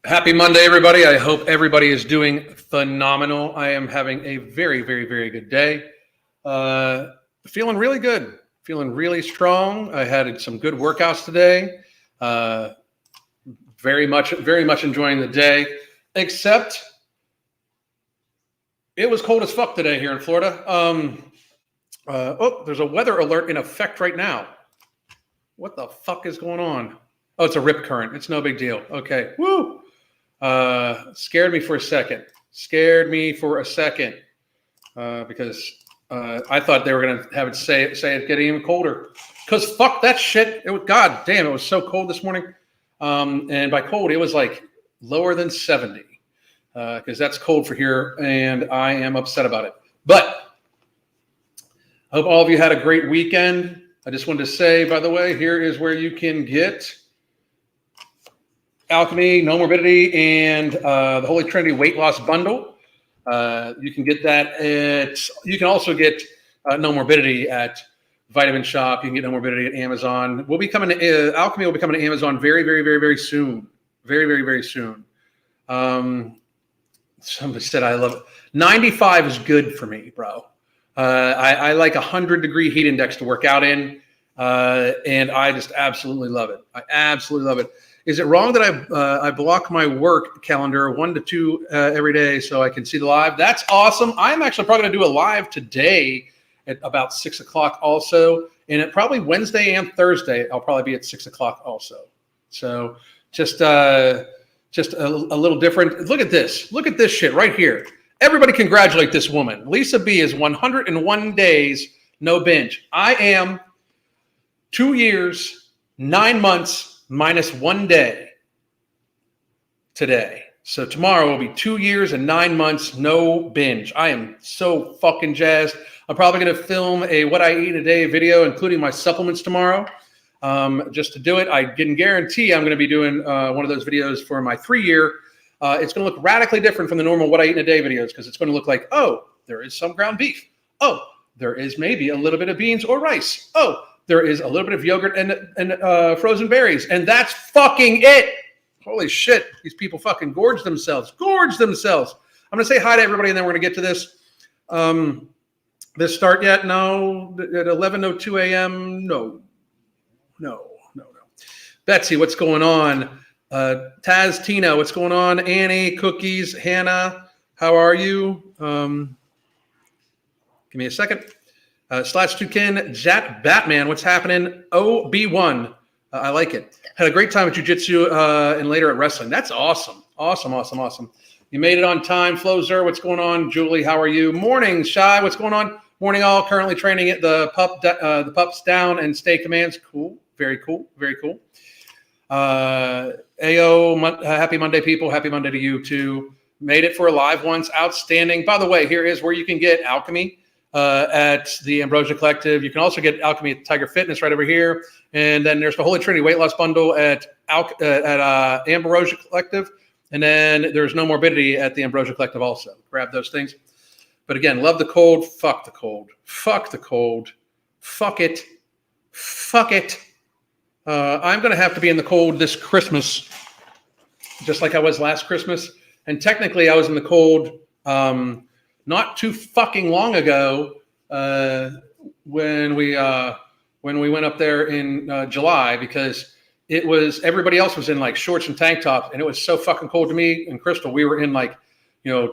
Happy Monday, everybody. I hope everybody is doing phenomenal. I am having a very, very, very good day. Feeling really good, feeling really strong. I had some good workouts today. Uh, very much enjoying the day, except it was cold as fuck today here in Florida. There's a weather alert in effect right now. What the fuck is going on? Oh, it's a rip current. It's no big deal. Okay. Woo. Scared me for a second. Because I thought they were going to have it say it getting even colder. Because fuck that shit. God damn, it was so cold this morning. And by cold, it was like lower than 70. Because that's cold for here, and I am upset about it. But I hope all of you had a great weekend. I just wanted to say, by the way, here is where you can get Alchemy, No Morbidity, and the Holy Trinity Weight Loss Bundle. You can get that you can also get No Morbidity at Vitamin Shop. You can get No Morbidity at Amazon. Alchemy will be coming to Amazon very, very, very, very soon. Very, very, very soon. Somebody said I love it. 95 is good for me, bro. I like 100-degree heat index to work out in, and I just absolutely love it. I absolutely love it. Is it wrong that I block my work calendar 1 to 2 every day so I can see the live? That's awesome. I'm actually probably going to do a live today at about 6 o'clock also, and probably Wednesday and Thursday I'll probably be at 6 o'clock also. So just a little different. Look at this. Look at this shit right here. Everybody congratulate this woman. Lisa B is 101 days, no binge. I am 2 years, 9 months, minus 1 day today. So tomorrow will be 2 years and 9 months, no binge. I am so fucking jazzed. I'm probably going to film a what I eat in a day video, including my supplements tomorrow. Just to do it. I can guarantee I'm going to be doing one of those videos for my 3-year. It's going to look radically different from the normal what I eat in a day videos, because it's going to look like, oh, there is some ground beef. Oh, there is maybe a little bit of beans or rice. Oh, there is a little bit of yogurt and frozen berries. And that's fucking it. Holy shit. These people fucking gorge themselves. I'm going to say hi to everybody, and then we're going to get to this. This start yet? No. At 11:02 a.m.? No. Betsy, what's going on? Taz, Tina, what's going on? Annie, Cookies, Hannah, how are you? Give me a second. /2kin, Jat Batman, what's happening? OB1, I like it. Had a great time at jiu-jitsu and later at wrestling. That's awesome. Awesome. You made it on time. Flozer, what's going on? Julie, how are you? Morning, Shy, what's going on? Morning, all. Currently training at the pups down and stay commands. Cool. Very cool. AO, happy Monday, people. Happy Monday to you, too. Made it for a live once. Outstanding. By the way, here is where you can get Alchemy at the Ambrosia Collective. You can also get Alchemy at Tiger Fitness right over here. And then there's the Holy Trinity Weight Loss Bundle at Ambrosia Collective. And then there's No Morbidity at the Ambrosia Collective also. Grab those things. But again, love the cold. Fuck the cold. Fuck it. I'm going to have to be in the cold this Christmas, just like I was last Christmas. And technically, I was in the cold not too fucking long ago when we went up there in July, because it was everybody else was in like shorts and tank tops, and it was so fucking cold to me and Crystal. We were in like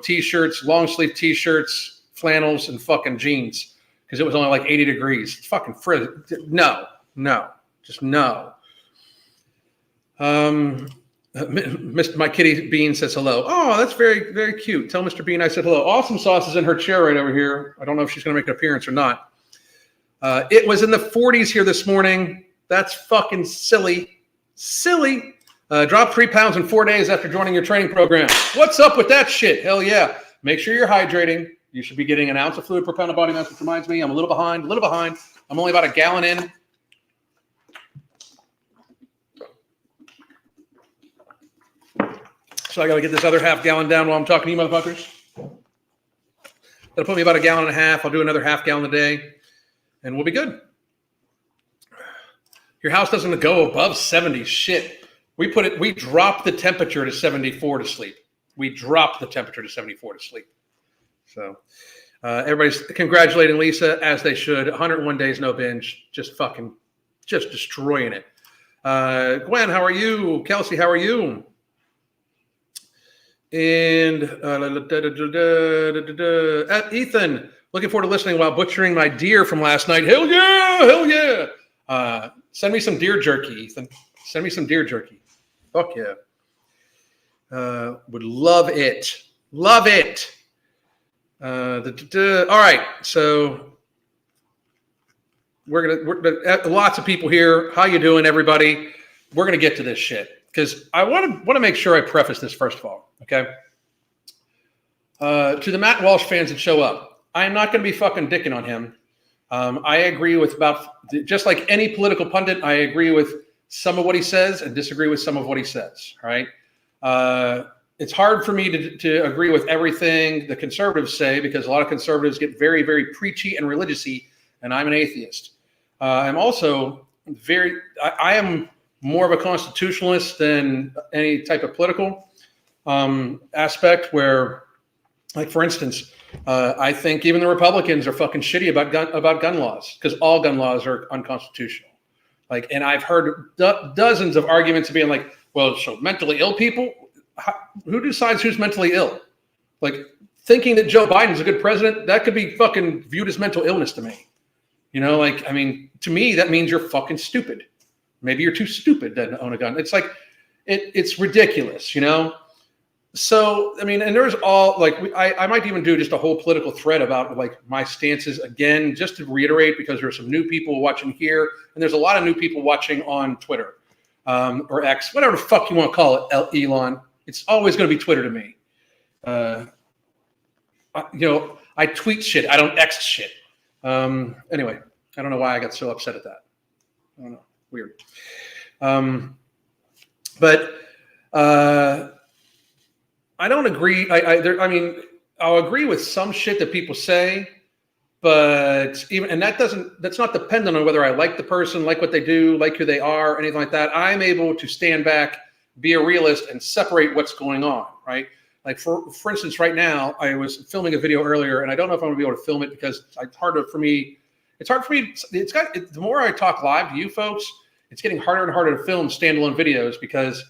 t-shirts, long sleeve t-shirts, flannels, and fucking jeans, because it was only like 80 degrees. It's fucking frizz. No. Just no. My kitty Bean says hello. Oh, that's very, very cute. Tell Mr. Bean I said hello. Awesome Sauce is in her chair right over here. I don't know if she's going to make an appearance or not. It was in the 40s here this morning. That's fucking silly. Dropped 3 pounds in 4 days after joining your training program. What's up with that shit? Hell yeah. Make sure you're hydrating. You should be getting an ounce of fluid per pound of body mass, which reminds me, I'm a little behind. I'm only about a gallon in. So I got to get this other half gallon down while I'm talking to you motherfuckers. That'll put me about a gallon and a half. I'll do another half gallon a day, and we'll be good. Your house doesn't go above 70. Shit. We dropped the temperature to 74 to sleep. We dropped the temperature to 74 to sleep. So everybody's congratulating Lisa, as they should. 101 days, no binge. Just destroying it. Gwen, how are you? Kelsey, how are you? And Ethan, looking forward to listening while butchering my deer from last night. Hell yeah! Hell yeah! Send me some deer jerky, Ethan. Send me some deer jerky. Fuck yeah. Would love it. Love it. All right. So we're lots of people here. How you doing, everybody? We're gonna get to this shit because I want to make sure I preface this first of all. Okay. To the Matt Walsh fans that show up, I am not going to be fucking dicking on him. I agree with just like any political pundit, I agree with some of what he says and disagree with some of what he says. All right. It's hard for me to agree with everything the conservatives say because a lot of conservatives get very, very preachy and religious-y, and I'm an atheist. I'm also I am more of a constitutionalist than any type of political aspect where, like, for instance, I think even the Republicans are fucking shitty about gun laws because all gun laws are unconstitutional. Like, and I've heard dozens of arguments being like, well, so mentally ill people, who decides who's mentally ill? Like, thinking that Joe Biden's a good president, that could be fucking viewed as mental illness to me. You know, like, I mean, to me, that means you're fucking stupid. Maybe you're too stupid to own a gun. It's like, it's ridiculous, you know? So, I mean, and there's all, like, I might even do just a whole political thread about, like, my stances again, just to reiterate, because there's some new people watching here, and there's a lot of new people watching on Twitter or X, whatever the fuck you want to call it, Elon. It's always going to be Twitter to me. You know, I tweet shit. I don't X shit. Anyway, I don't know why I got so upset at that. I don't know. Weird. But I don't agree. I mean, I'll agree with some shit that people say, but that's not dependent on whether I like the person, like what they do, like who they are, anything like that. I'm able to stand back, be a realist, and separate what's going on, right? Like, for instance, right now, I was filming a video earlier, and I don't know if I'm gonna be able to film it because it's hard for me. The more I talk live to you folks, it's getting harder and harder to film standalone videos because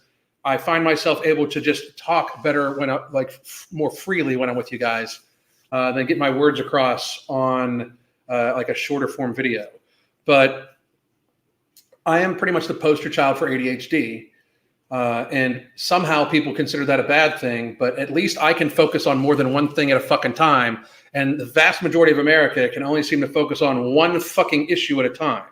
I find myself able to just talk better when more freely when I'm with you guys than get my words across on like a shorter form video. But I am pretty much the poster child for ADHD. And somehow people consider that a bad thing, but at least I can focus on more than one thing at a fucking time. And the vast majority of America can only seem to focus on one fucking issue at a time.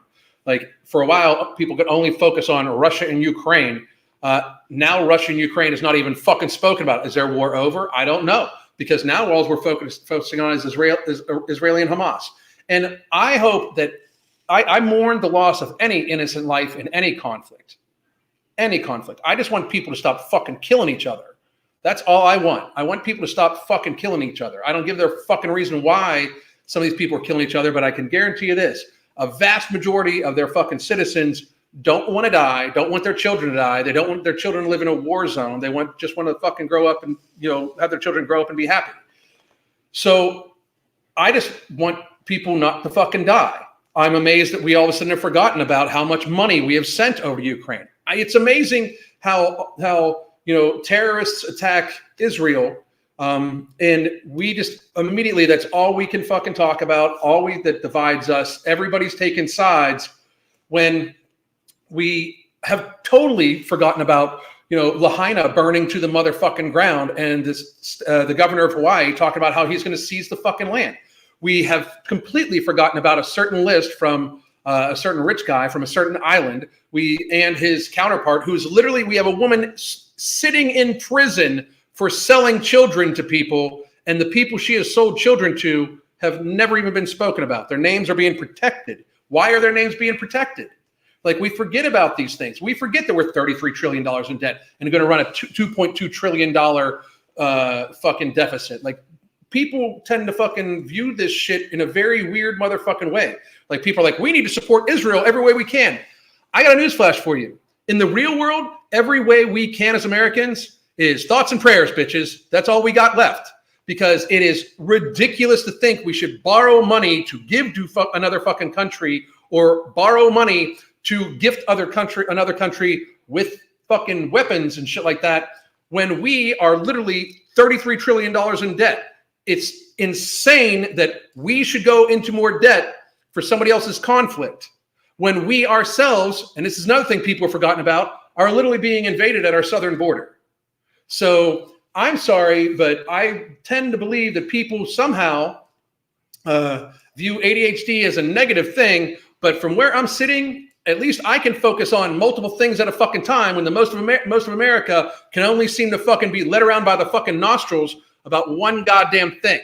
Like, for a while, people could only focus on Russia and Ukraine. Now Russia and Ukraine is not even fucking spoken about. Is their war over? I don't know. Because now all we're focusing on is Israeli and Hamas. And I hope that I mourn the loss of any innocent life in any conflict. Any conflict. I just want people to stop fucking killing each other. That's all I want. I want people to stop fucking killing each other. I don't give their fucking reason why some of these people are killing each other, but I can guarantee you this. A vast majority of their fucking citizens don't want to die, don't want their children to die. They don't want their children to live in a war zone. They just want to fucking grow up and, you know, have their children grow up and be happy. So I just want people not to fucking die. I'm amazed that we all of a sudden have forgotten about how much money we have sent over to Ukraine. It's amazing how you know, terrorists attack Israel, and we just immediately, that's all we can fucking talk about, that divides us. Everybody's taking sides when we have totally forgotten about, you know, Lahaina burning to the motherfucking ground, and this the governor of Hawaii talking about how he's going to seize the fucking land. We have completely forgotten about a certain list from a certain rich guy from a certain island. And his counterpart, who's literally, we have a woman sitting in prison for selling children to people, and the people she has sold children to have never even been spoken about. Their names are being protected. Why are their names being protected? Like, we forget about these things. We forget that we're $33 trillion in debt and going to run a $2.2 trillion fucking deficit. Like, people tend to fucking view this shit in a very weird motherfucking way. Like, people are like, we need to support Israel every way we can. I got a newsflash for you. In the real world, every way we can as Americans is thoughts and prayers, bitches. That's all we got left, because it is ridiculous to think we should borrow money to give to another fucking country, or borrow money to gift another country with fucking weapons and shit like that, when we are literally $33 trillion in debt. It's insane that we should go into more debt for somebody else's conflict, when we ourselves, and this is another thing people have forgotten about, are literally being invaded at our southern border. So I'm sorry, but I tend to believe that people somehow view ADHD as a negative thing. But from where I'm sitting, at least I can focus on multiple things at a fucking time, when the most of America can only seem to fucking be led around by the fucking nostrils about one goddamn thing.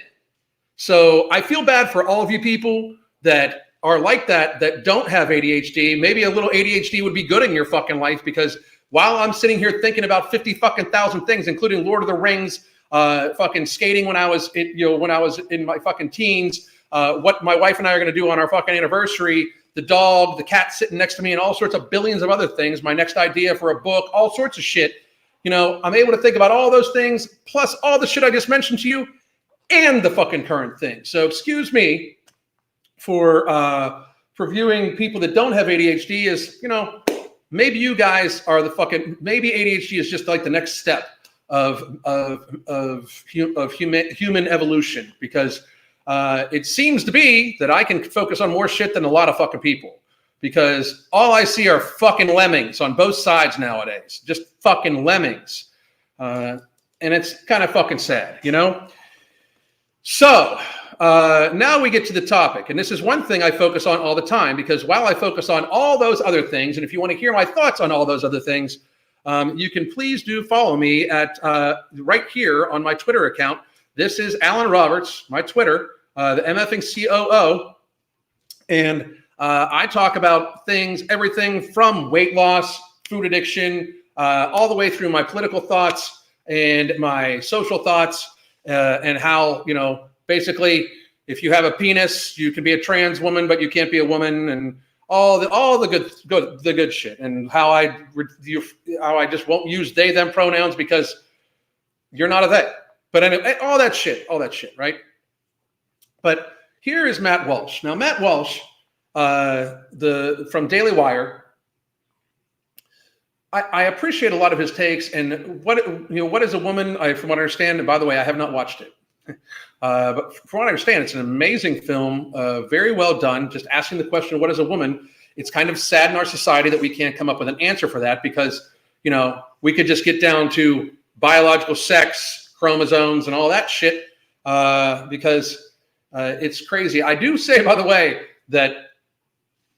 So I feel bad for all of you people that are like that don't have ADHD. Maybe a little ADHD would be good in your fucking life, because while I'm sitting here thinking about 50 fucking thousand things, including Lord of the Rings, fucking skating when I was in my fucking teens, what my wife and I are going to do on our fucking anniversary, the dog, the cat sitting next to me, and all sorts of billions of other things, my next idea for a book, all sorts of shit. I'm able to think about all those things, plus all the shit I just mentioned to you, and the fucking current thing. So excuse me for viewing people that don't have ADHD as, maybe you guys are the fucking, maybe ADHD is just like the next step of human evolution, because it seems to be that I can focus on more shit than a lot of fucking people, because all I see are fucking lemmings on both sides nowadays, just fucking lemmings. And it's kind of fucking sad, So now we get to the topic, and this is one thing I focus on all the time, because while I focus on all those other things, and if you want to hear my thoughts on all those other things, you can please do follow me at right here on my Twitter account. This is Alan Roberts, my Twitter, the MFing COO, and I talk about things, everything from weight loss, food addiction, all the way through my political thoughts and my social thoughts, and how, basically, if you have a penis, you can be a trans woman, but you can't be a woman, and all the good shit, and how I just won't use they them pronouns because you're not a they. But anyway, all that shit, right? But here is Matt Walsh. Now, Matt Walsh, from Daily Wire, I appreciate a lot of his takes, and what is a woman? From what I understand, and by the way, I have not watched it. But from what I understand, it's an amazing film, very well done. Just asking the question, what is a woman? It's kind of sad in our society that we can't come up with an answer for that, because, we could just get down to biological sex, chromosomes, and all that shit, because it's crazy. I do say, by the way, that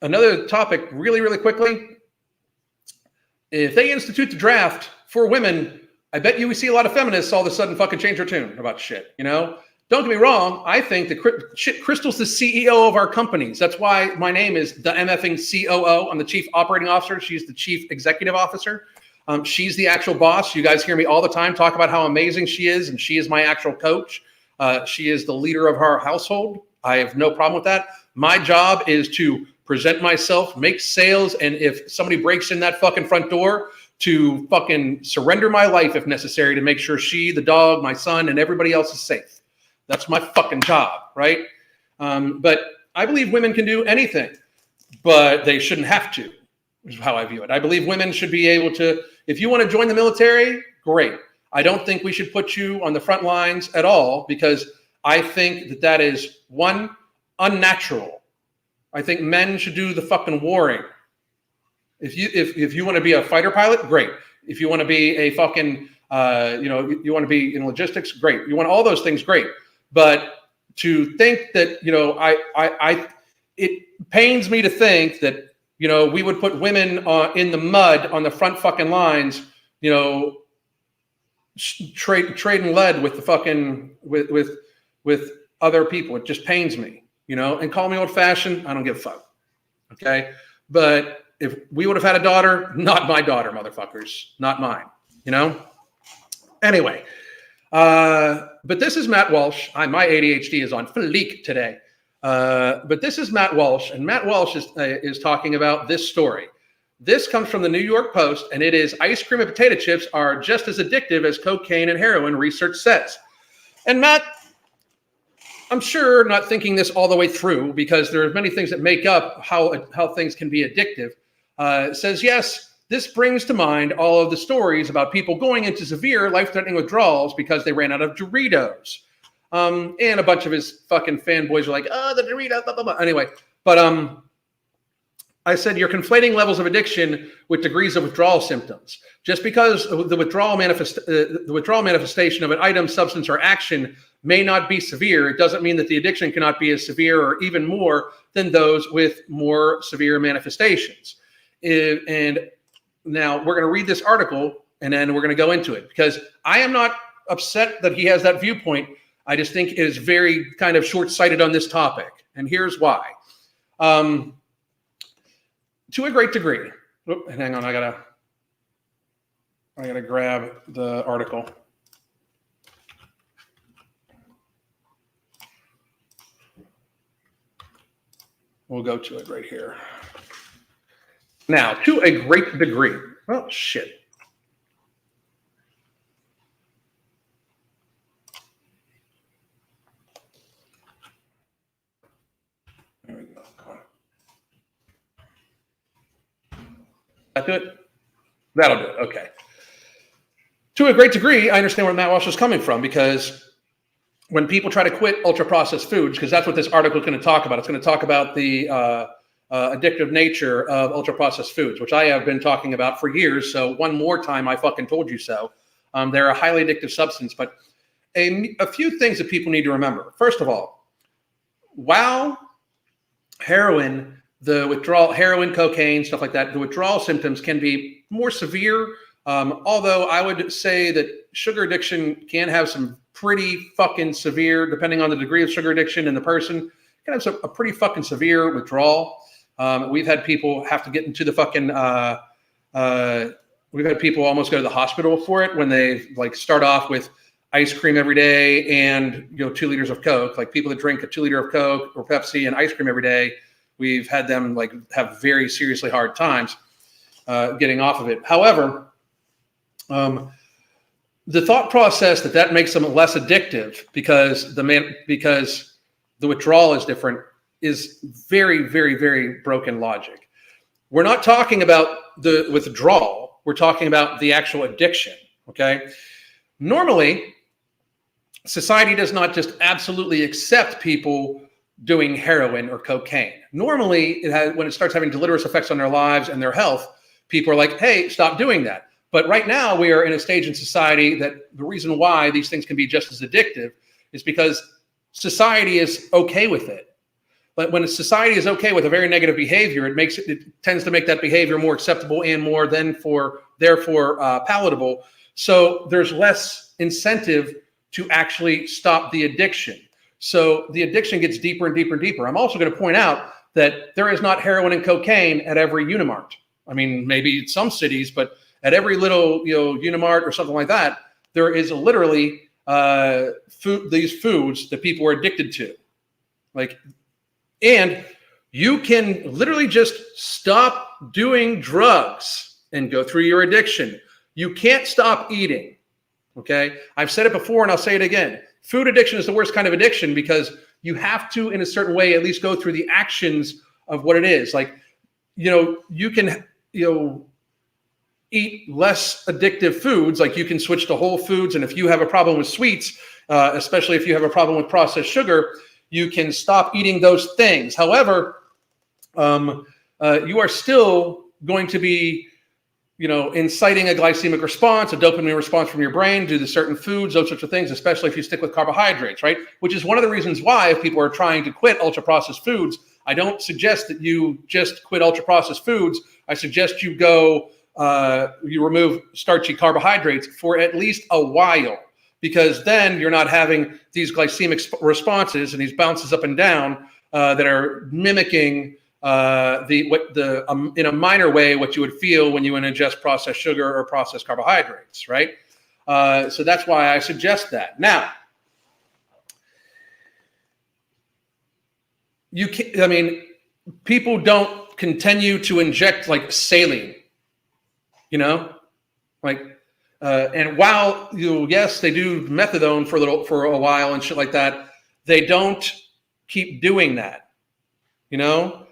another topic really, really quickly, if they institute the draft for women, I bet you we see a lot of feminists all of a sudden fucking change their tune about shit, Don't get me wrong. I think that Crystal's the CEO of our companies. That's why my name is the MFing COO. I'm the Chief Operating Officer. She's the Chief Executive Officer. She's the actual boss. You guys hear me all the time talk about how amazing she is, and she is my actual coach. She is the leader of our household. I have no problem with that. My job is to present myself, make sales, and if somebody breaks in that fucking front door, to fucking surrender my life if necessary to make sure she, the dog, my son, and everybody else is safe. That's my fucking job, right? But I believe women can do anything, but they shouldn't have to, is how I view it. I believe women should be able to, if you want to join the military, great. I don't think we should put you on the front lines at all, because I think that is, one, unnatural. I think men should do the fucking warring. If you want to be a fighter pilot, great. If you want to be a fucking, you want to be in logistics, great. You want all those things, great. But to think that, it pains me to think that, we would put women in the mud on the front fucking lines, trading lead with the fucking, with other people. It just pains me, and call me old fashioned. I don't give a fuck. Okay. But if we would have had a daughter, not my daughter, motherfuckers, not mine, Anyway, but this is Matt Walsh. My ADHD is on fleek today. But this is Matt Walsh, and Matt Walsh is talking about this story. This comes from the New York Post, and it is ice cream and potato chips are just as addictive as cocaine and heroin, research says. And Matt, I'm sure not thinking this all the way through because there are many things that make up how things can be addictive. Says, yes, this brings to mind all of the stories about people going into severe life-threatening withdrawals because they ran out of Doritos. And a bunch of his fucking fanboys are like, oh, the Doritos, blah, blah, blah. Anyway, but I said you're conflating levels of addiction with degrees of withdrawal symptoms. Just because the withdrawal manifestation of an item, substance, or action may not be severe, it doesn't mean that the addiction cannot be as severe or even more than those with more severe manifestations. And now we're going to read this article, and then we're going to go into it, because I am not upset that he has that viewpoint. I just think it is very kind of short-sighted on this topic, and here's why. To a great degree. Oh, hang on, I gotta grab the article. We'll go to it right here. Now, to a great degree. Oh, shit. There we go. That do it? That'll do it. Okay. To a great degree, I understand where Matt Walsh is coming from, because when people try to quit ultra-processed foods, because that's what this article is going to talk about. It's going to talk about the addictive nature of ultra-processed foods, which I have been talking about for years. So one more time, I fucking told you so. They're a highly addictive substance. But a few things that people need to remember. First of all, while heroin, the withdrawal, heroin, cocaine, stuff like that, the withdrawal symptoms can be more severe. Although I would say that sugar addiction can have some pretty fucking severe, depending on the degree of sugar addiction in the person, can have a pretty fucking severe withdrawal. We've had people have to get into the fucking, we've had people almost go to the hospital for it when they like start off with ice cream every day and 2 liters of Coke. Like people that drink a 2 liter of Coke or Pepsi and ice cream every day, we've had them like have very seriously hard times getting off of it. However, the thought process that makes them less addictive because the withdrawal is different is very, very, very broken logic. We're not talking about the withdrawal. We're talking about the actual addiction. Okay. Normally, society does not just absolutely accept people doing heroin or cocaine. Normally, when it starts having deleterious effects on their lives and their health, people are like, hey, stop doing that. But right now, we are in a stage in society that the reason why these things can be just as addictive is because society is okay with it. But when a society is okay with a very negative behavior, it tends to make that behavior more acceptable and more therefore palatable. So there's less incentive to actually stop the addiction. So the addiction gets deeper and deeper and deeper. I'm also going to point out that there is not heroin and cocaine at every Unimart. I mean, maybe some cities, but at every little, Unimart or something like that, there is literally these foods that people are addicted to. And you can literally just stop doing drugs and go through your addiction. You can't stop eating. Okay. I've said it before and I'll say it again. Food addiction is the worst kind of addiction because you have to, in a certain way, at least go through the actions of what it is. Like, you can, eat less addictive foods. Like you can switch to whole foods. And if you have a problem with sweets, especially if you have a problem with processed sugar, you can stop eating those things. However, you are still going to be, inciting a glycemic response, a dopamine response from your brain due to certain foods, those sorts of things, especially if you stick with carbohydrates, right? Which is one of the reasons why if people are trying to quit ultra-processed foods, I don't suggest that you just quit ultra-processed foods. I suggest you go, you remove starchy carbohydrates for at least a while, because then you're not having these glycemic responses and these bounces up and down that are mimicking in a minor way what you would feel when you ingest processed sugar or processed carbohydrates, right? So that's why I suggest that. Now, people don't continue to inject like saline, you know, like, and while yes, they do methadone for a while and shit like that, they don't keep doing that, you know.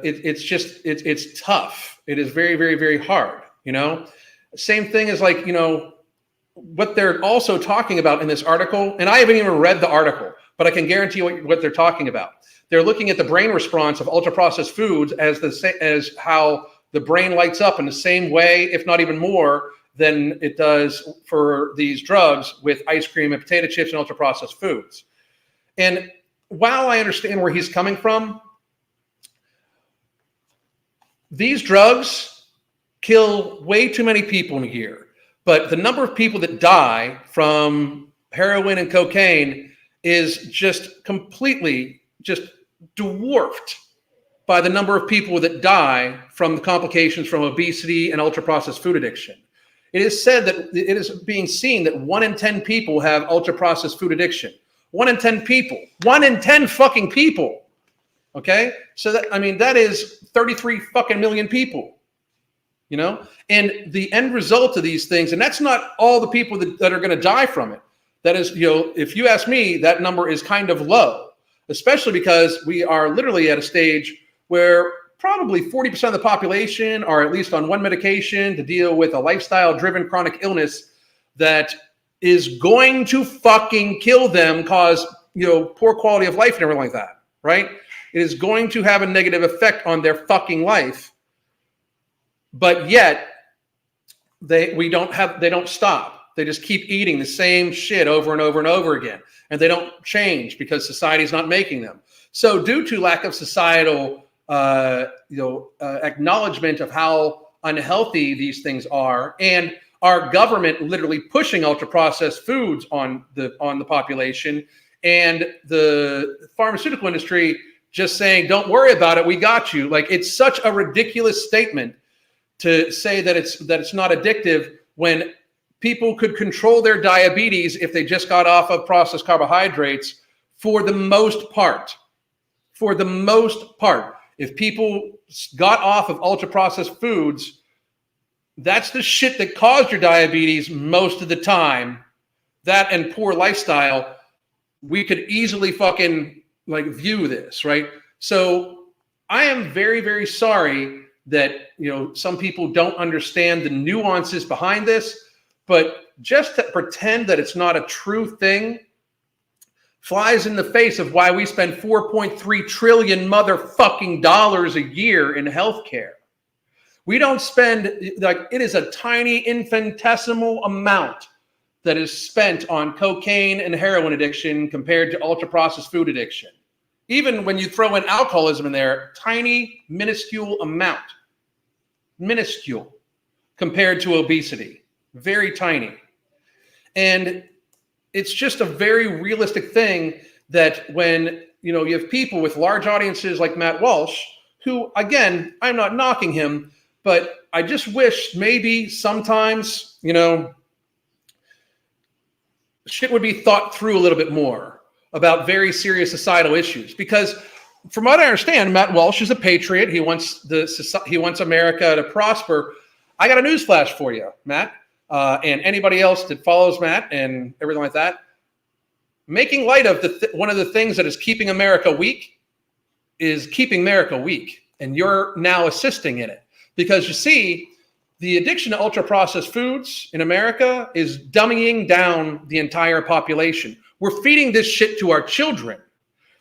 It's tough. It is very, very, very hard, you know. Same thing as like, you know, what they're also talking about in this article, and I haven't even read the article, but I can guarantee you what they're talking about. They're looking at the brain response of ultra-processed foods as how the brain lights up in the same way, if not even more, than it does for these drugs with ice cream and potato chips and ultra-processed foods. And while I understand where he's coming from, these drugs kill way too many people in a year. But the number of people that die from heroin and cocaine is just completely just dwarfed by the number of people that die from the complications from obesity and ultra-processed food addiction. It is said that it is being seen that 1 in 10 people have ultra-processed food addiction. 1 in 10 people. 1 in 10 fucking people. Okay? So that, I mean, that is 33 fucking million people. You know, and the end result of these things, and that's not all the people that are going to die from it. That is, you know, if you ask me, that number is kind of low, especially because we are literally at a stage where probably 40% of the population are at least on one medication to deal with a lifestyle-driven chronic illness that is going to fucking kill them, cause, you know, poor quality of life and everything like that, right? It is going to have a negative effect on their fucking life. But yet they don't stop. They just keep eating the same shit over and over and over again. And they don't change because society's not making them. So due to lack of societal acknowledgement of how unhealthy these things are, and our government literally pushing ultra-processed foods on the population, and the pharmaceutical industry just saying, don't worry about it, we got you. Like, it's such a ridiculous statement to say that it's not addictive when people could control their diabetes if they just got off of processed carbohydrates for the most part. For the most part, if people got off of ultra-processed foods, that's the shit that caused your diabetes most of the time. That and poor lifestyle, we could easily fucking like view this, right? So I am very, very sorry that, you know, some people don't understand the nuances behind this, but just to pretend that it's not a true thing flies in the face of why we spend $4.3 trillion motherfucking dollars a year in healthcare. We don't spend, like, it is a tiny infinitesimal amount that is spent on cocaine and heroin addiction compared to ultra-processed food addiction. Even when you throw in alcoholism in there, tiny, minuscule amount. Minuscule compared to obesity. Very tiny. And it's just a very realistic thing that when, you know, you have people with large audiences like Matt Walsh, who, again, I'm not knocking him, but I just wish maybe sometimes, you know, shit would be thought through a little bit more about very serious societal issues. Because from what I understand, Matt Walsh is a patriot. He wants America to prosper. I got a newsflash for you, Matt, and anybody else that follows Matt and everything like that. Making light of one of the things that is keeping America weak is keeping America weak, and you're now assisting in it. Because you see, the addiction to ultra-processed foods in America is dumbing down the entire population. We're feeding this shit to our children.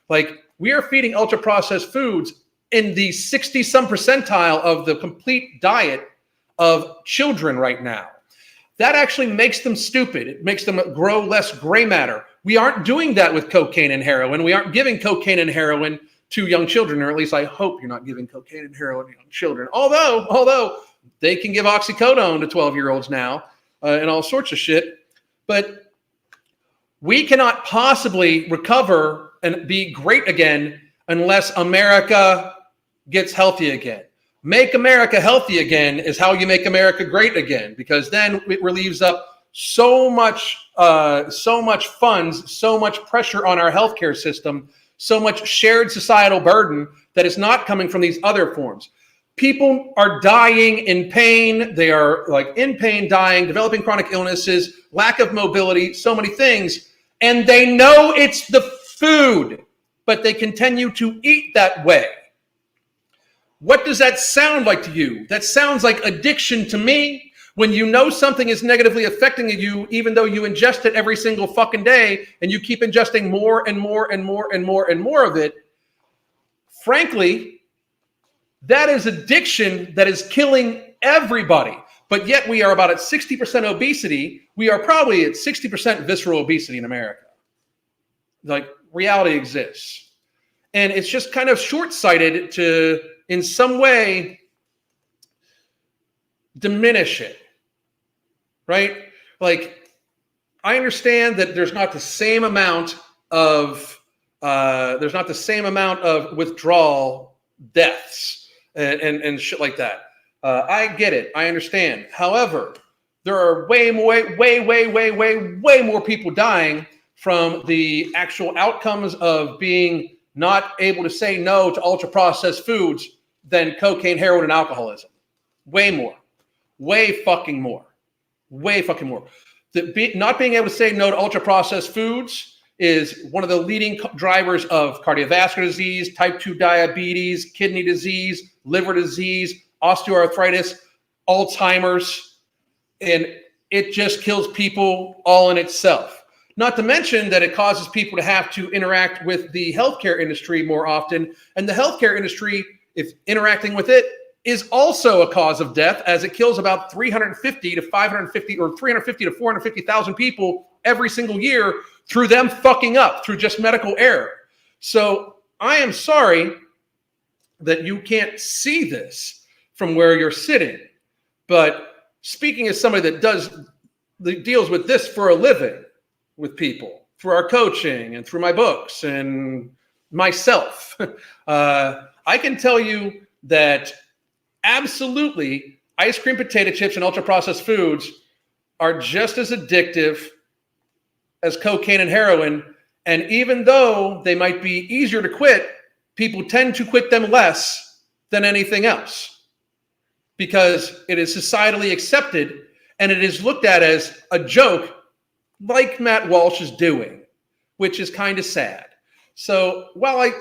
Like, we are feeding ultra-processed foods in the 60-some percentile of the complete diet of children right now. That actually makes them stupid. It makes them grow less gray matter. We aren't doing that with cocaine and heroin. We aren't giving cocaine and heroin to young children, or at least I hope you're not giving cocaine and heroin to young children. Although they can give oxycodone to 12-year-olds now and all sorts of shit. But we cannot possibly recover and be great again unless America gets healthy again. Make America healthy again is how you make America great again, because then it relieves up so much funds, so much pressure on our healthcare system so much shared societal burden that is not coming from these other forms. People are dying in pain. They are like in pain, dying, developing chronic illnesses, lack of mobility, so many things. And they know it's the food, but they continue to eat that way. What does that sound like to you? That sounds like addiction to me. When you know something is negatively affecting you, even though you ingest it every single fucking day, and you keep ingesting more and more and more and more and more of it, frankly, that is addiction that is killing everybody. But yet we are about at 60% obesity. We are probably at 60% visceral obesity in America. Like, reality exists. And it's just kind of short-sighted to, in some way, diminish it. Right? Like, I understand that there's not the same amount of withdrawal deaths and shit like that. I get it. I understand. However, there are way more people dying from the actual outcomes of being not able to say no to ultra-processed foods than cocaine, heroin, and alcoholism. Way more. Way fucking more. Not being able to say no to ultra-processed foods is one of the leading drivers of cardiovascular disease, type 2 diabetes, kidney disease, liver disease, osteoarthritis, Alzheimer's, and it just kills people all in itself. Not to mention that it causes people to have to interact with the healthcare industry more often, and the healthcare industry, if interacting with it, is also a cause of death, as it kills about 350 to 450,000 people every single year through them fucking up, through just medical error. So I am sorry that you can't see this from where you're sitting. But speaking as somebody that deals with this for a living with people, through our coaching and through my books and myself, I can tell you that absolutely ice cream, potato chips, and ultra-processed foods are just as addictive as cocaine and heroin. And even though they might be easier to quit, people tend to quit them less than anything else because it is societally accepted and it is looked at as a joke, like Matt Walsh is doing, which is kind of sad. So while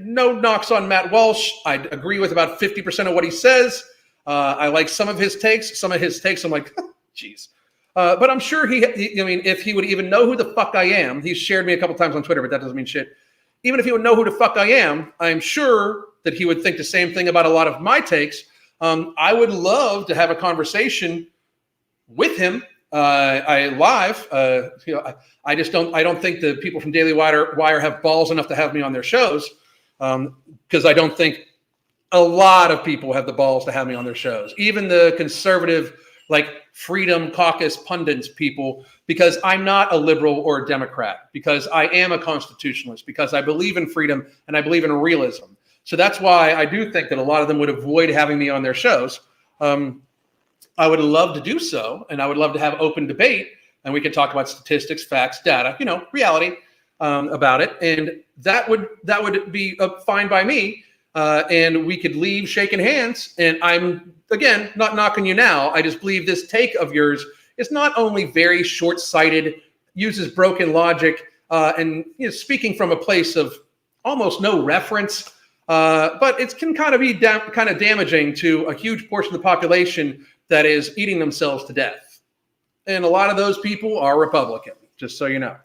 no knocks on Matt Walsh, I agree with about 50% of what he says. I like some of his takes. Some of his takes, I'm like, geez. But I'm sure if he would even know who the fuck I am, he's shared me a couple times on Twitter, but that doesn't mean shit. Even if he would know who the fuck I am, I'm sure that he would think the same thing about a lot of my takes. I would love to have a conversation with him. I don't think the people from Daily Wire have balls enough to have me on their shows, because I don't think a lot of people have the balls to have me on their shows. Even the conservative, like Freedom Caucus pundits people, because I'm not a liberal or a Democrat, because I am a constitutionalist, because I believe in freedom and I believe in realism. So that's why I do think that a lot of them would avoid having me on their shows. I would love to do so, and I would love to have open debate, and we could talk about statistics, facts, data, reality about it, and that would be fine by me, and we could leave shaking hands. And I'm, again, not knocking you now. I just believe this take of yours is not only very short-sighted, uses broken logic, and speaking from a place of almost no reference, but it can kind of be kind of damaging to a huge portion of the population that is eating themselves to death. And a lot of those people are Republican, just so you know.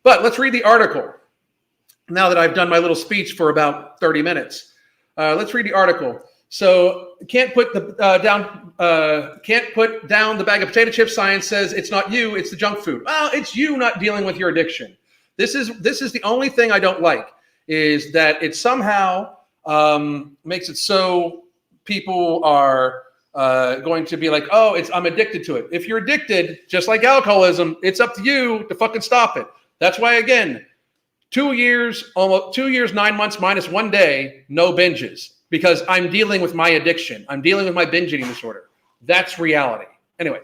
But let's read the article. Now that I've done my little speech for about 30 minutes, let's read the article. So can't put down the bag of potato chips. Science says it's not you, it's the junk food. Well, it's you not dealing with your addiction. This is the only thing I don't like, is that it somehow makes it so people are going to be like, oh, I'm addicted to it. If you're addicted, just like alcoholism, it's up to you to fucking stop it. That's why, again, 2 years, almost 2 years, 9 months minus 1 day, no binges, because I'm dealing with my addiction. I'm dealing with my binge eating disorder. That's reality. Anyway,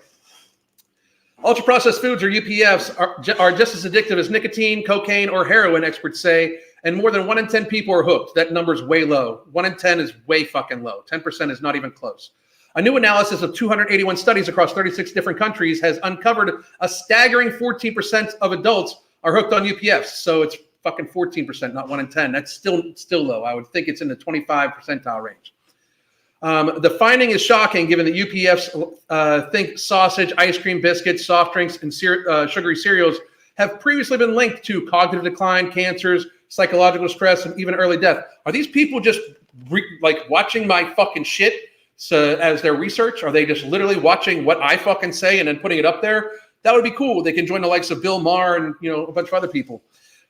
Ultra-processed foods, or UPFs, are just as addictive as nicotine, cocaine, or heroin, experts say, and more than 1 in 10 people are hooked. That number's way low. 1 in 10 is way fucking low. 10% is not even close. A new analysis of 281 studies across 36 different countries has uncovered a staggering 14% of adults are hooked on UPFs. So it's fucking 14%, not 1 in 10. That's still low. I would think it's in the 25 percentile range. The finding is shocking given that UPFs think sausage, ice cream, biscuits, soft drinks, and sugary cereals have previously been linked to cognitive decline, cancers, psychological stress, and even early death. Are these people just watching my fucking shit as their research? Are they just literally watching what I fucking say and then putting it up there? That would be cool. They can join the likes of Bill Maher and a bunch of other people.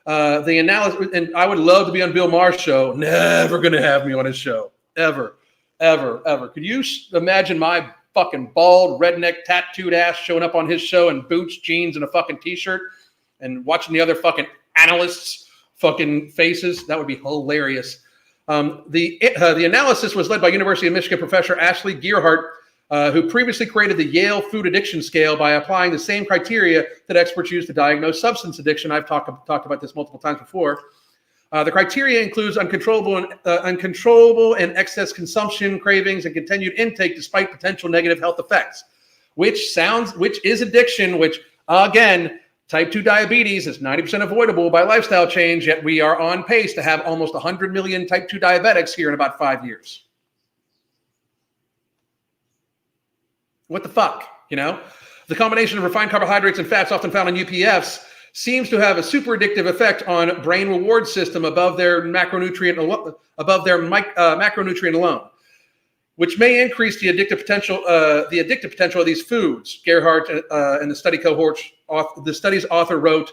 The analysis, and I would love to be on Bill Maher's show. Never gonna have me on his show, ever. Could you imagine my fucking bald, redneck, tattooed ass showing up on his show in boots, jeans, and a fucking t-shirt and watching the other fucking analysts' fucking faces? That would be hilarious. The analysis was led by University of Michigan professor Ashley Gearhart, who previously created the Yale Food Addiction Scale by applying the same criteria that experts use to diagnose substance addiction. I've talked about this multiple times before. The criteria includes uncontrollable and excess consumption, cravings, and continued intake despite potential negative health effects, which is addiction, which, again, type 2 diabetes is 90% avoidable by lifestyle change, yet we are on pace to have almost 100 million type 2 diabetics here in about 5 years. What the fuck, The combination of refined carbohydrates and fats often found in UPFs seems to have a super addictive effect on brain reward system above their macronutrient alone, which may increase the addictive potential of these foods. Gerhardt and the study's author wrote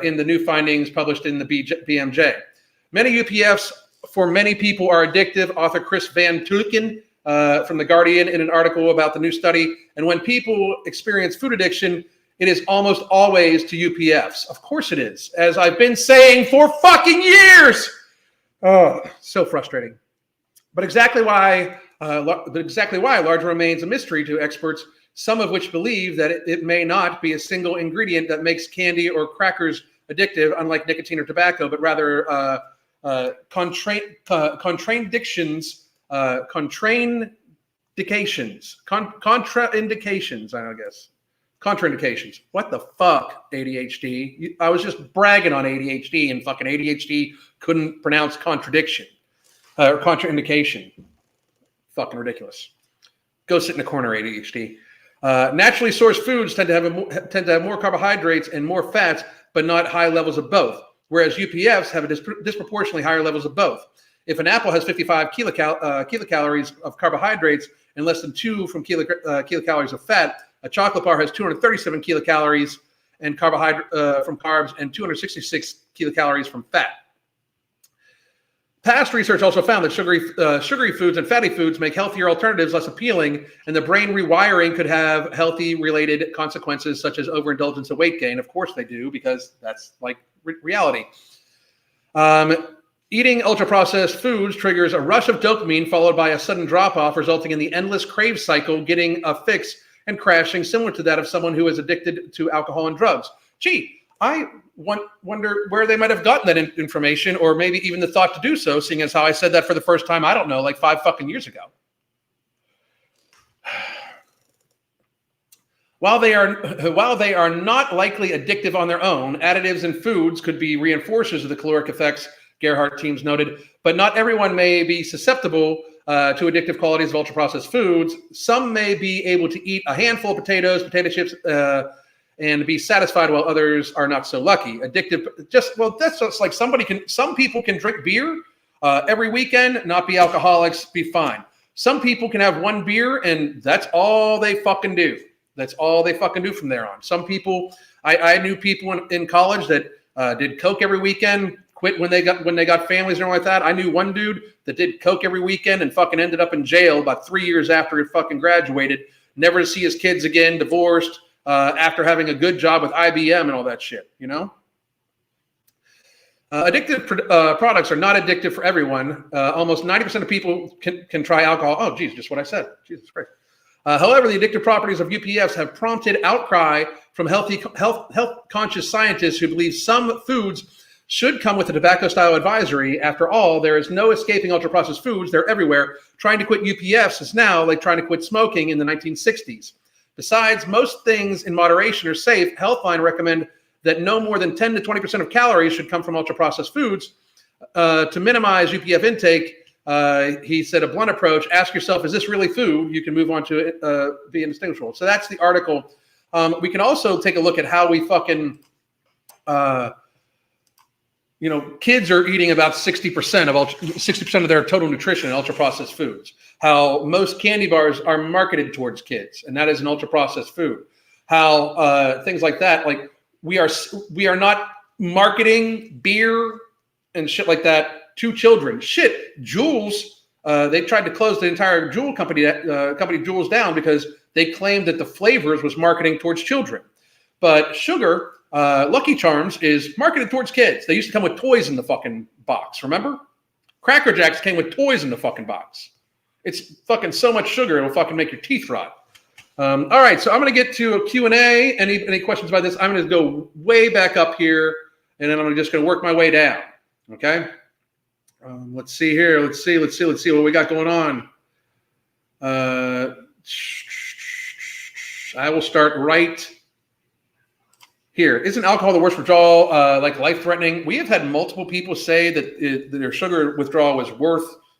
in the new findings published in the BMJ. Many UPFs for many people are addictive. Author Chris Van Tulken from The Guardian in an article about the new study. And when people experience food addiction, it is almost always to UPFs. Of course it is, as I've been saying for fucking years. Oh, so frustrating. But exactly why large remains a mystery to experts, some of which believe that it may not be a single ingredient that makes candy or crackers addictive, unlike nicotine or tobacco, but rather contraindications, I guess. Contraindications. What the fuck, ADHD? I was just bragging on ADHD, and fucking ADHD couldn't pronounce contradiction or contraindication. Fucking ridiculous. Go sit in the corner, ADHD. Naturally sourced foods tend to have more carbohydrates and more fats, but not high levels of both. Whereas UPFs have a disproportionately higher levels of both. If an apple has 55 kilocalories of carbohydrates and less than 2 from kilocalories of fat, a chocolate bar has 237 kilocalories and from carbs and 266 kilocalories from fat. Past research also found that sugary foods and fatty foods make healthier alternatives less appealing, and the brain rewiring could have healthy-related consequences such as overindulgence and weight gain. Of course they do, because that's like reality. Eating ultra-processed foods triggers a rush of dopamine followed by a sudden drop-off, resulting in the endless crave cycle, getting a fix and crashing, similar to that of someone who is addicted to alcohol and drugs. Gee, I wonder where they might have gotten that information, or maybe even the thought to do so, seeing as how I said that for the first time, I don't know, like 5 fucking years ago. While they are not likely addictive on their own, additives in foods could be reinforcers of the caloric effects, Gerhardt teams noted, but not everyone may be susceptible to addictive qualities of ultra-processed foods. Some may be able to eat a handful of potatoes, potato chips, and be satisfied, while others are not so lucky. Addictive, that's just like some people can drink beer every weekend, not be alcoholics, be fine. Some people can have one beer and that's all they fucking do. That's all they fucking do from there on. Some people, I knew people in college that did coke every weekend, quit when they got families and all like that. I knew one dude that did coke every weekend and fucking ended up in jail about 3 years after he fucking graduated, never to see his kids again, divorced, after having a good job with IBM and all that shit, Addictive products are not addictive for everyone. Almost 90% of people can try alcohol. Oh, geez, just what I said. Jesus Christ. However, the addictive properties of UPFs have prompted outcry from health conscious scientists who believe some foods should come with a tobacco style advisory. After all, there is no escaping ultra processed foods. They're everywhere. Trying to quit UPFs is now like trying to quit smoking in the 1960s. Besides, most things in moderation are safe. Healthline recommend that no more than 10 to 20% of calories should come from ultra processed foods. To minimize UPF intake, he said a blunt approach, ask yourself, is this really food? You can move on to be indistinguishable. So that's the article. We can also take a look at how we fucking, kids are eating about 60% of their total nutrition in ultra processed foods. How most candy bars are marketed towards kids, and that is an ultra processed food. How things like that, like we are not marketing beer and shit like that to children. Shit, Jules, they tried to close the entire Juul company Jules down because they claimed that the flavors was marketing towards children. But sugar, Lucky Charms, is marketed towards kids. They used to come with toys in the fucking box, remember? Cracker Jacks came with toys in the fucking box. It's fucking so much sugar, it'll fucking make your teeth rot. All right, so I'm going to get to a Q&A. Any questions about this? I'm going to go way back up here, and then I'm just going to work my way down, okay? Let's see here. Let's see what we got going on. I will start right here. Isn't alcohol the worst withdrawal, like life-threatening? We have had multiple people say that their sugar withdrawal was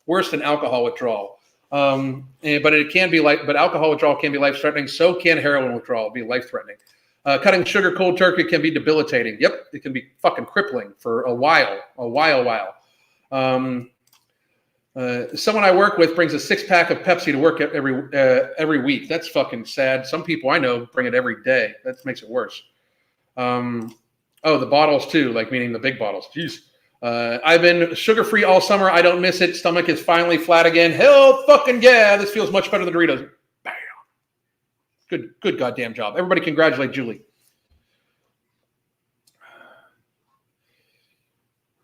worse than alcohol withdrawal. But alcohol withdrawal can be life-threatening. So can heroin withdrawal be life-threatening. Cutting sugar cold turkey can be debilitating. Yep, it can be fucking crippling for a while. Someone I work with brings a 6-pack of Pepsi to work every week. That's fucking sad. Some people I know bring it every day. That makes it worse. The bottles too, like meaning the big bottles. Jeez. I've been sugar-free all summer. I don't miss it. Stomach is finally flat again. Hell fucking yeah. This feels much better than Doritos. Bam. Good goddamn job. Everybody congratulate Julie.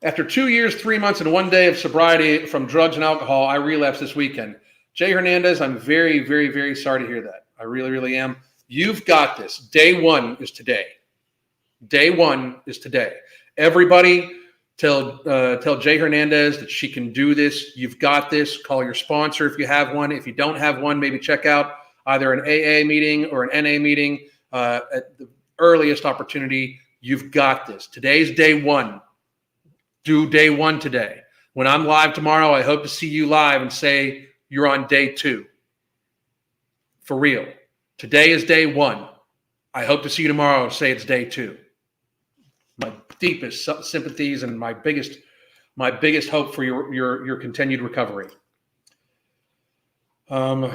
After 2 years, 3 months, and 1 day of sobriety from drugs and alcohol, I relapsed this weekend. Jay Hernandez, I'm very, very, very sorry to hear that. I really, really am. You've got this. Day one is today. Day one is today. Everybody tell Jay Hernandez that she can do this. You've got this. Call your sponsor if you have one. If you don't have one, maybe check out either an AA meeting or an NA meeting at the earliest opportunity. You've got this. Today's day one. Do day one today. When I'm live tomorrow, I hope to see you live and say you're on day two. For real. Today is day one. I hope to see you tomorrow and say it's day two. My deepest sympathies and my biggest hope for your continued recovery. I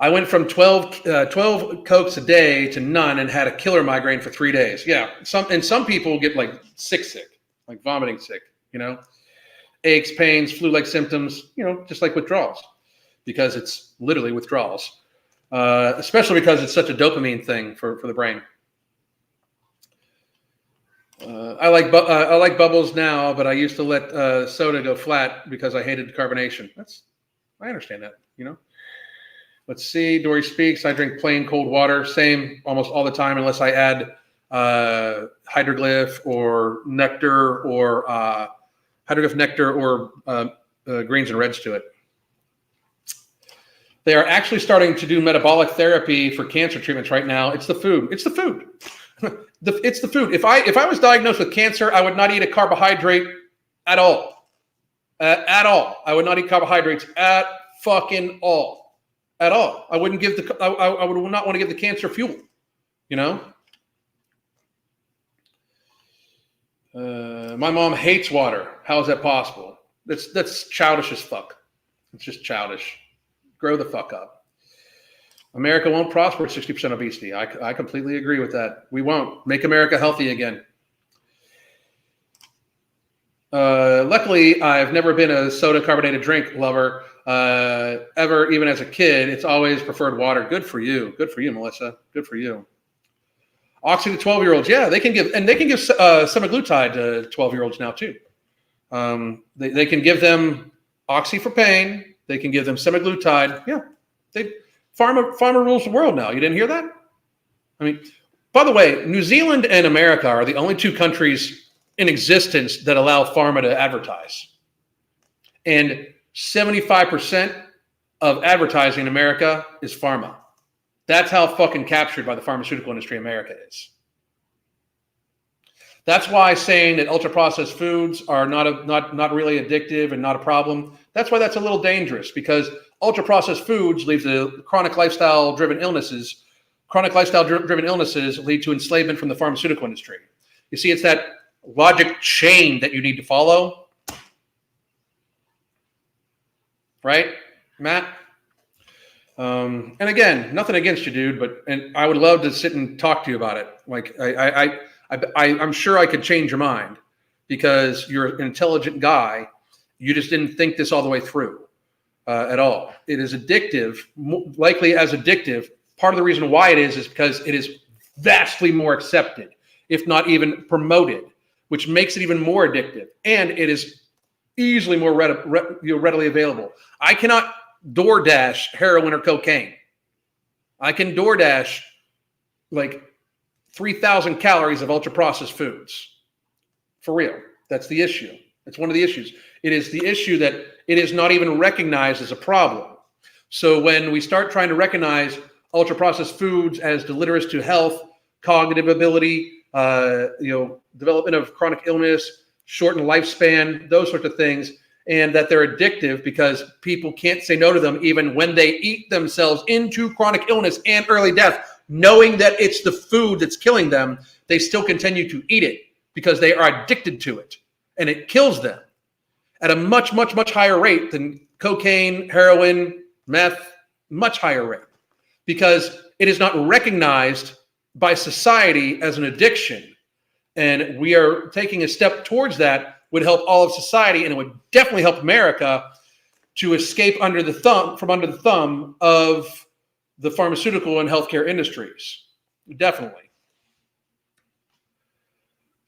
went from 12 Cokes a day to none and had a killer migraine for 3 days. Yeah, some people get like sick, like vomiting sick, aches, pains, flu-like symptoms, just like withdrawals, because it's literally withdrawals, especially because it's such a dopamine thing for the brain. I like bubbles now, but I used to let soda go flat because I hated carbonation. I understand that, Let's see. Dory speaks. I drink plain cold water, same almost all the time, unless I add hydroglyph or nectar or greens and reds to it. They are actually starting to do metabolic therapy for cancer treatments right now. It's the food. It's the food. It's the food. If I was diagnosed with cancer, I would not eat a carbohydrate at all. At all. I would not eat carbohydrates at fucking all. At all. I wouldn't give I would not want to give the cancer fuel. My mom hates water. How is that possible? That's childish as fuck. It's just childish. Grow the fuck up. America won't prosper at 60% obesity. I completely agree with that. We won't. Make America healthy again. Luckily, I've never been a soda carbonated drink lover ever, even as a kid. It's always preferred water. Good for you. Good for you, Melissa. Good for you. Oxy to 12-year-olds. Yeah, they can give semaglutide to 12-year-olds now too. They can give them Oxy for pain. They can give them semaglutide. Yeah, Pharma rules the world now. You didn't hear that? I mean, by the way, New Zealand and America are the only two countries in existence that allow pharma to advertise. And 75% of advertising in America is pharma. That's how fucking captured by the pharmaceutical industry America is. That's why saying that ultra-processed foods are not really addictive and not a problem. That's why that's a little dangerous, because ultra-processed foods leads to chronic lifestyle-driven illnesses. Chronic lifestyle-driven illnesses lead to enslavement from the pharmaceutical industry. You see, it's that logic chain that you need to follow. Right, Matt? And again, nothing against you, dude, and I would love to sit and talk to you about it. Like, I'm sure I could change your mind, because you're an intelligent guy. You just didn't think this all the way through at all. It is addictive, likely as addictive. Part of the reason why it is because it is vastly more accepted, if not even promoted, which makes it even more addictive. And it is easily more readily available. I cannot DoorDash heroin or cocaine. I can DoorDash like 3,000 calories of ultra-processed foods. For real. That's the issue. It's one of the issues. It is the issue that it is not even recognized as a problem. So when we start trying to recognize ultra-processed foods as deleterious to health, cognitive ability, development of chronic illness, shortened lifespan, those sorts of things, and that they're addictive because people can't say no to them even when they eat themselves into chronic illness and early death, knowing that it's the food that's killing them, they still continue to eat it because they are addicted to it, and it kills them at a much, much, much higher rate than cocaine, heroin, meth, much higher rate, because it is not recognized by society as an addiction. And we are taking a step towards that. Would help all of society, and it would definitely help America to escape from under the thumb of the pharmaceutical and healthcare industries. Definitely.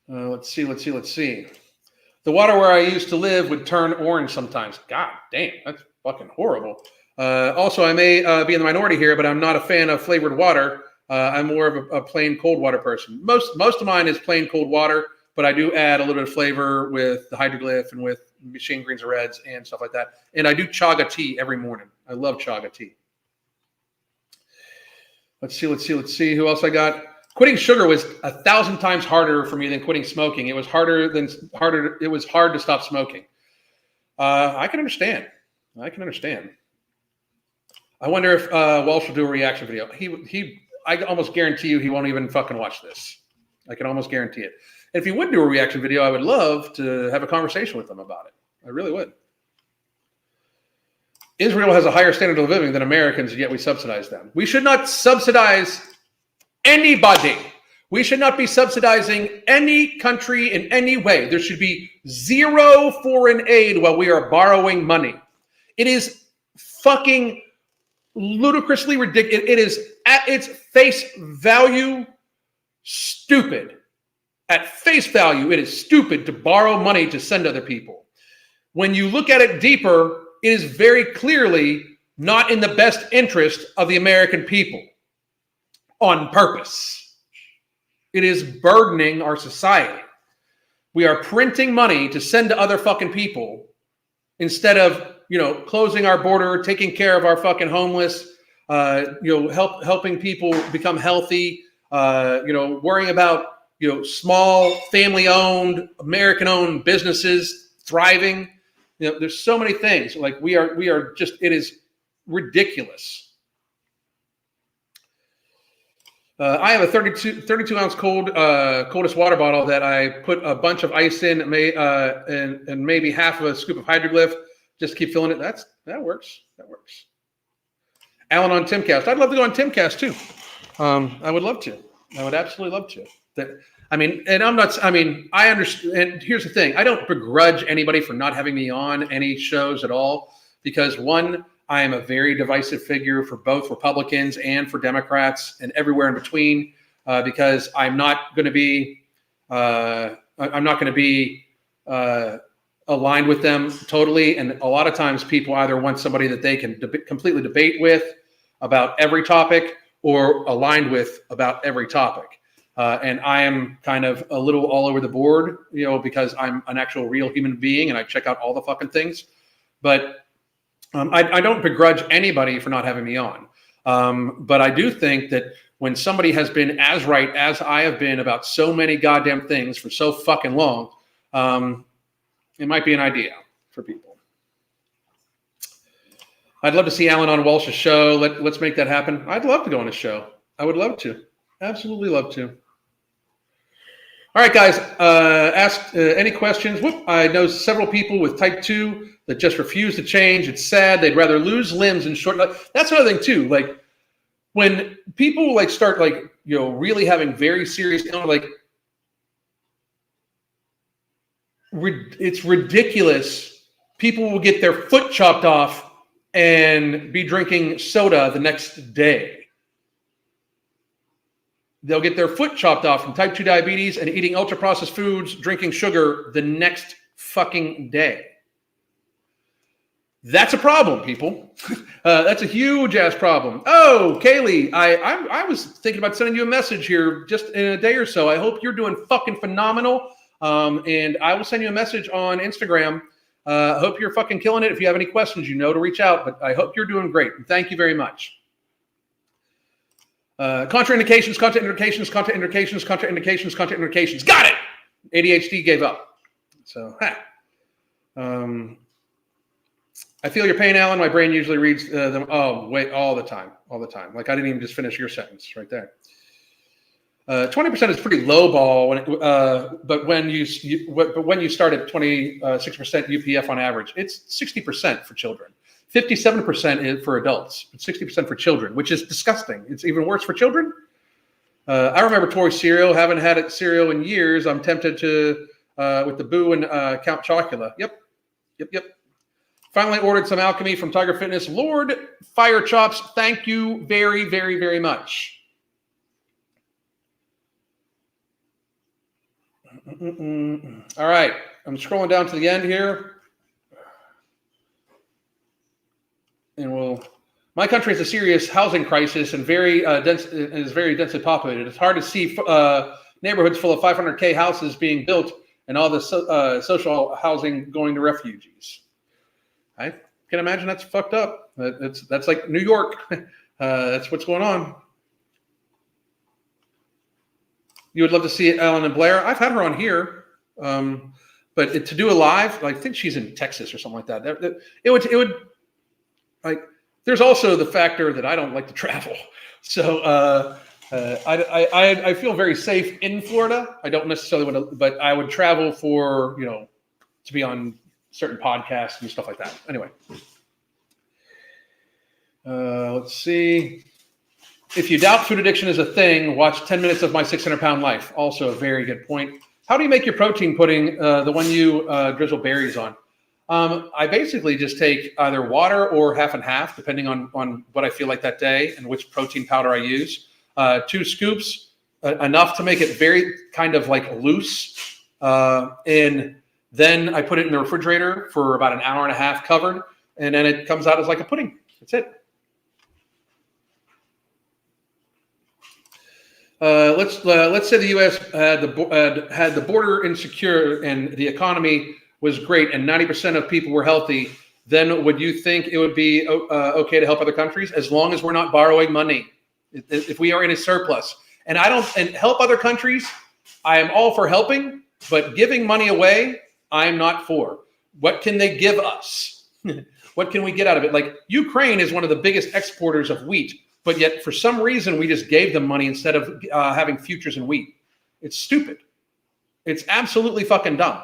Let's see. The water where I used to live would turn orange sometimes. God damn, that's fucking horrible. Also, I may be in the minority here, but I'm not a fan of flavored water. I'm more of a plain cold water person. Most of mine is plain cold water, but I do add a little bit of flavor with the hydroglyph and with machine greens and reds and stuff like that. And I do chaga tea every morning. I love chaga tea. Let's see. Who else I got? Quitting sugar was 1,000 times harder for me than quitting smoking. It was harder. It was hard to stop smoking. I can understand. I wonder if Walsh will do a reaction video. I almost guarantee you he won't even fucking watch this. I can almost guarantee it. And if he would do a reaction video, I would love to have a conversation with him about it. I really would. Israel has a higher standard of living than Americans, and yet we subsidize them. We should not subsidize anybody. We should not be subsidizing any country in any way. There should be zero foreign aid while we are borrowing money. It is fucking ludicrously ridiculous. It is at its face value stupid. At face value, it is stupid to borrow money to send other people. When you look at it deeper, it is very clearly not in the best interest of the American people on purpose. It is burdening our society. We are printing money to send to other fucking people instead of, closing our border, taking care of our fucking homeless, helping people become healthy, worrying about, small family-owned, American-owned businesses thriving. There's so many things. Like we are just, it is ridiculous. I have a 32 ounce coldest water bottle that I put a bunch of ice in, and maybe half of a scoop of hydroglyph. Just keep filling it. That works. Alan on Timcast. I'd love to go on Timcast too. I would love to. I would absolutely love to. I understand. And here's the thing. I don't begrudge anybody for not having me on any shows at all, because one, I am a very divisive figure for both Republicans and for Democrats and everywhere in between, because I'm not going to be aligned with them totally. And a lot of times people either want somebody that they can completely debate with, about every topic or aligned with about every topic. And I am kind of a little all over the board, because I'm an actual real human being and I check out all the fucking things. But I don't begrudge anybody for not having me on. But I do think that when somebody has been as right as I have been about so many goddamn things for so fucking long, it might be an idea for people. I'd love to see Alan on Walsh's show. Let's make that happen. I'd love to go on his show. I would love to. Absolutely love to. All right, guys, ask any questions. I know several people with type 2 that just refuse to change. It's sad. They'd rather lose limbs in short. That's another thing, too. Like, when people start really having very serious, it's ridiculous. People will get their foot chopped off and be drinking soda the next day. They'll get their foot chopped off from type 2 diabetes and eating ultra-processed foods, drinking sugar the next fucking day. That's a problem, people. That's a huge-ass problem. Oh, Kaylee, I was thinking about sending you a message here just in a day or so. I hope you're doing fucking phenomenal. And I will send you a message on Instagram. I hope you're fucking killing it. If you have any questions, to reach out. But I hope you're doing great. And thank you very much. Contraindications. Got it. ADHD gave up. So, I feel your pain, Alan. My brain usually reads them. Oh, wait, all the time. Like I didn't even just finish your sentence right there. 20% is pretty low ball, but when you start at 26% UPF on average, it's 60% for children. 57% is for adults, but 60% for children, which is disgusting. It's even worse for children. I remember Toy cereal. Haven't had it cereal in years. I'm tempted to with the Boo and Count Chocula. Yep. Finally ordered some alchemy from Tiger Fitness. Lord Fire Chops, thank you very, very, very much. All right, I'm scrolling down to the end here. And my country has a serious housing crisis and very densely populated. It's hard to see neighborhoods full of 500K houses being built and all the social housing going to refugees. I can imagine that's fucked up. That's like New York. That's what's going on. You would love to see Ellen and Blair. I've had her on here, but to do a live, I think she's in Texas or something like that. It would like. There's also the factor that I don't like to travel, so I feel very safe in Florida. I don't necessarily want to, but I would travel for to be on certain podcasts and stuff like that. Anyway, let's see. If you doubt food addiction is a thing, watch 10 minutes of My 600-Pound Life. Also a very good point. How do you make your protein pudding, the one you drizzle berries on? I basically just take either water or half and half, depending on what I feel like that day and which protein powder I use. 2 scoops, enough to make it very kind of like loose. And then I put it in the refrigerator for about an hour and a half covered, and then it comes out as like a pudding. That's it. Let's say the U.S. had the border insecure and the economy was great and 90% of people were healthy. Then would you think it would be okay to help other countries as long as we're not borrowing money? If we are in a surplus and help other countries, I am all for helping, but giving money away, I'm not for. What can they give us? What can we get out of it? Like Ukraine is one of the biggest exporters of wheat. But yet, for some reason, we just gave them money instead of having futures in wheat. It's stupid. It's absolutely fucking dumb.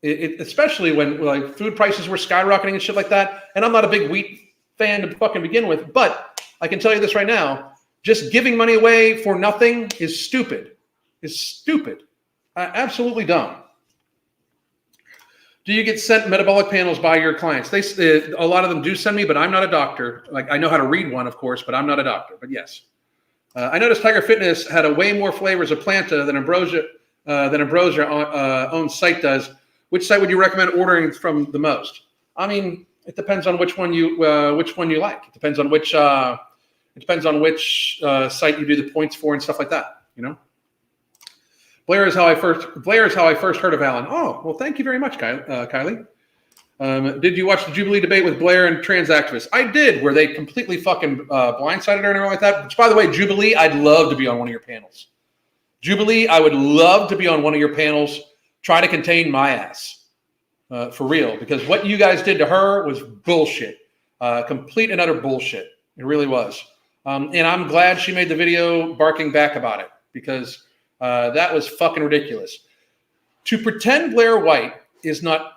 Especially when food prices were skyrocketing and shit like that. And I'm not a big wheat fan to fucking begin with. But I can tell you this right now. Just giving money away for nothing is stupid. It's stupid. Absolutely dumb. Do you get sent metabolic panels by your clients? A lot of them do send me, but I'm not a doctor. Like I know how to read one, of course, but I'm not a doctor. But yes, I noticed Tiger Fitness had a way more flavors of Planta than Ambrosia own site does. Which site would you recommend ordering from the most? I mean, it depends on which one you like. It depends on which It depends on which site you do the points for and stuff like that. You know. Blair is how I first heard of Alan. Oh, well, thank you very much, Kylie. Did you watch the Jubilee debate with Blair and trans activists? I did, where they completely fucking blindsided her and everything like that. Which, by the way, Jubilee, I'd love to be on one of your panels. Jubilee, I would love to be on one of your panels. Try to contain my ass, for real, because what you guys did to her was bullshit, complete and utter bullshit. It really was, and I'm glad she made the video barking back about it because that was fucking ridiculous. To pretend Blair White has not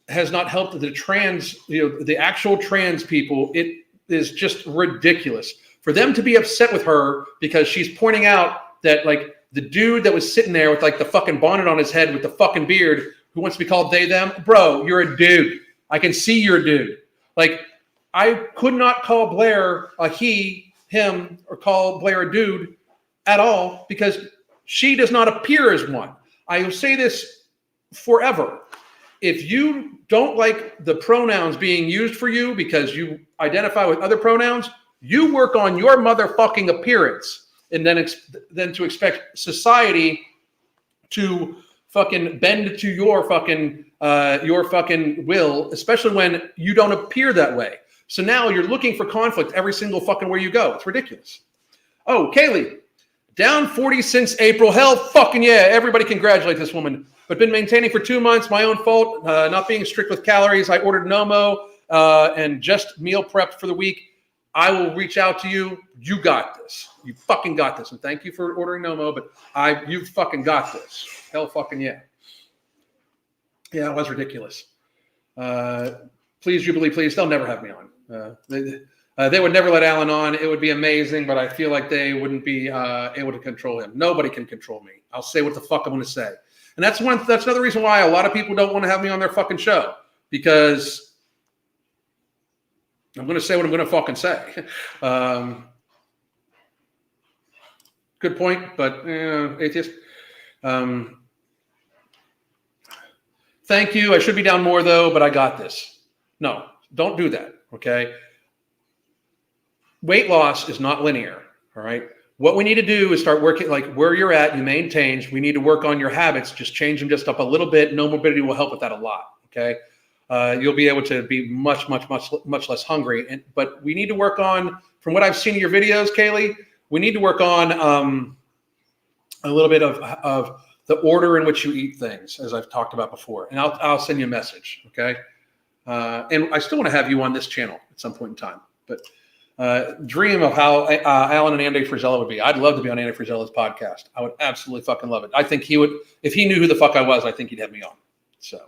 helped the trans, the actual trans people. It is just ridiculous for them to be upset with her because she's pointing out that like the dude that was sitting there with like the fucking bonnet on his head with the fucking beard who wants to be called they, them. Bro, you're a dude. I can see you're a dude. Like I could not call Blair a he, him, or call Blair a dude at all because she does not appear as one. I will say this forever. If you don't like the pronouns being used for you because you identify with other pronouns, you work on your motherfucking appearance, and then to expect society to fucking bend to your fucking will, especially when you don't appear that way. So now you're looking for conflict every single fucking where you go. It's ridiculous. Oh, Kaylee, down 40 since April. Hell fucking yeah. Everybody congratulate this woman. But been maintaining for 2 months. My own fault. Not being strict with calories. I ordered Nomo and just meal prepped for the week. I will reach out to you. You got this. You fucking got this. And thank you for ordering Nomo, but you fucking got this. Hell fucking yeah. Yeah, it was ridiculous. Please, Jubilee, please. They'll never have me on. They would never let Alan on. It would be amazing, but I feel like they wouldn't be able to control him. Nobody can control me. I'll say what the fuck I'm going to say. And that's another reason why a lot of people don't want to have me on their fucking show, because I'm going to say what I'm going to fucking say. Good point, but atheist. Thank you. I should be down more though, but I got this. No, don't do that. Okay. Weight loss is not linear. All right. What we need to do is start working like where you're at, you maintain. We need to work on your habits. Just change them just up a little bit. No morbidity will help with that a lot. Okay. You'll be able to be much less hungry. But we need to work on, from what I've seen in your videos, Kaylee, we need to work on a little bit of the order in which you eat things, as I've talked about before. And I'll send you a message. Okay. And I still want to have you on this channel at some point in time. But dream of how Alan and Andy Frisella would be. I'd love to be on Andy Frisella's podcast. I would absolutely fucking love it. I think he would, if he knew who the fuck I was, I think he'd have me on. So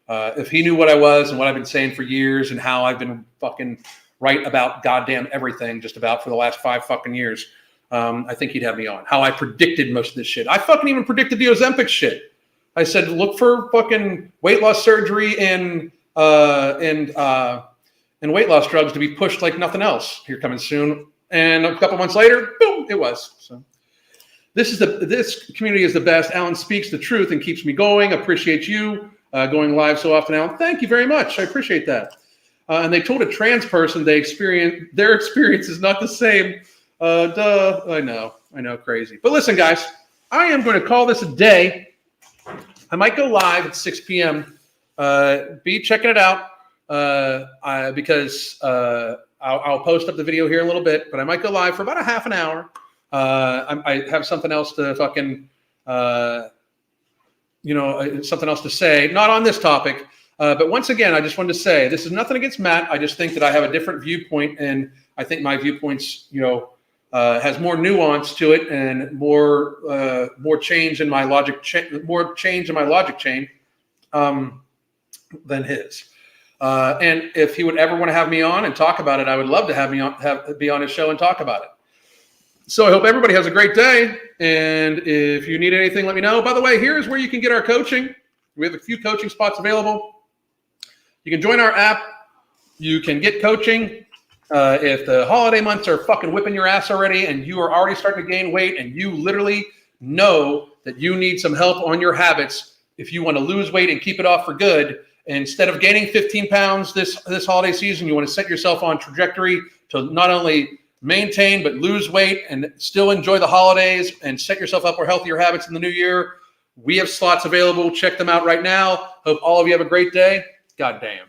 if he knew what I was and what I've been saying for years and how I've been fucking right about goddamn everything just about for the last 5 fucking years, I think he'd have me on. How I predicted most of this shit. I fucking even predicted the Ozempic shit. I said, look for fucking weight loss surgery and weight loss drugs to be pushed like nothing else here coming soon. And a couple months later, boom, it was. So this community is the best. Alan speaks the truth and keeps me going. Appreciate you going live so often, Alan. Thank you very much. I appreciate that. And they told a trans person their experience is not the same. Duh. I know, crazy. But listen, guys, I am going to call this a day. I might go live at 6 p.m. Be checking it out. Because I'll post up the video here in a little bit, but I might go live for about a half an hour. I have something else to fucking, something else to say, not on this topic. But once again, I just wanted to say, this is nothing against Matt. I just think that I have a different viewpoint, and I think my viewpoints, has more nuance to it and more change in my logic, more change in my logic chain, than his. And if he would ever want to have me on and talk about it, I would love to have me be on his show and talk about it. So I hope everybody has a great day. And if you need anything, let me know. By the way, here's where you can get our coaching. We have a few coaching spots available. You can join our app. You can get coaching. If the holiday months are fucking whipping your ass already and you are already starting to gain weight and you literally know that you need some help on your habits, if you want to lose weight and keep it off for good, instead of gaining 15 pounds this holiday season, you want to set yourself on trajectory to not only maintain but lose weight and still enjoy the holidays and set yourself up for healthier habits in the new year, we have slots available. Check them out right now. Hope all of you have a great day. God damn.